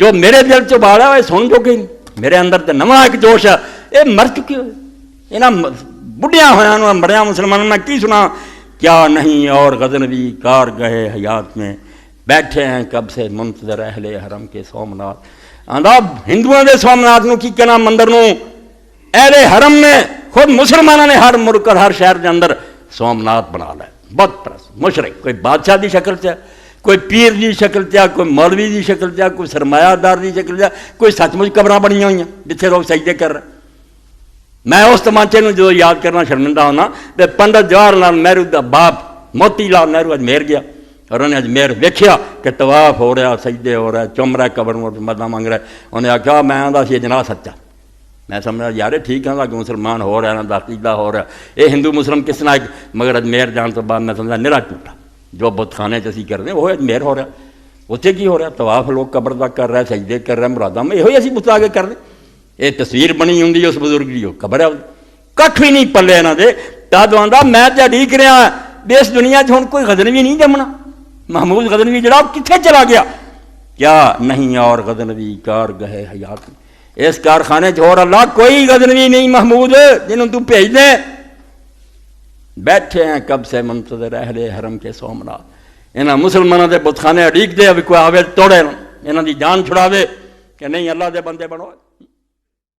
جو میرے دل چ بالا ہوئے سن جو کہ میرے اندر تو نواں ایک جوش ہے، یہ مر چکے ہوئے یہاں بڑھیا ہوا مریا مسلمانوں میں کی سنا، کیا نہیں اور غزنوی کار گئے حیات میں، بیٹھے ہیں کب سے منتظر اہل حرم کے سومنات۔ آندا ہندوؤں دے سومنات نو کی کہنا مندر نو، اہل حرم نے خود مسلمانوں نے ہر ملک اور ہر شہر کے اندر سومنات بنا لیا، بت پرست مشرک، کوئی بادشاہ دی شکل چ، کوئی پیر دی شکل چ، کوئی مولوی دی شکل چ، کوئی سرمایہ دار دی شکل چ، کوئی سچ مچ قبراں بنی ہوئی ہیں جتھے لوگ سجدے کر رہے۔ میں اس تمانچے نو جو یاد کرنا شرمندہ ہونا کہ پنڈت جواہر لال نہرو دا باپ موتی لال نہرو اجمیر گیا اور انہیں اجمیر ویکھیا کہ طواف ہو رہا، سجدے ہو رہا، چم رہا قبر مدد مانگ رہا، انہیں آخیا میں آدھا سی جناب سچا، میں سمجھا یار ٹھیک ہے کہ مسلمان ہو رہا نا عقیدہ ہو رہا، یہ ہندو مسلم کس طرح، مگر اجمیر جان تو بعد میں سمجھا نرا ٹوٹا، جو بت خانے چی کر رہے ہیں وہ اجمیر ہو رہا، اتنے کی ہو رہا طواف لوگ قبر دا کر رہے، سجدے کر رہے، مراداں میں یہ اسی بت آگے کر رہے، یہ تصویر بنی ہوں اس بزرگ کی قبر ہے، کھ بھی نہیں پلے یہاں دے، تد آدھا میں تو اڈیک رہا بھی اس دنیا ہوں کوئی غزنوی نہیں جمنا، محمود غزنوی جڑا کتنے چلا گیا، کیا نہیں اور غزنوی کار گئے حیات میں، اس کارخانے اور اللہ کوئی غزنوی نہیں محمود جنہوں تو بھیج دیں، بیٹھے ہیں کب سے منتظر اہل حرم کے سومنات، یہاں مسلمانوں کے بت خانے اڈیک دے ابھی کوئی آوے توڑے یہاں دی جان چھڑاوے کہ نہیں اللہ دے بندے بنو۔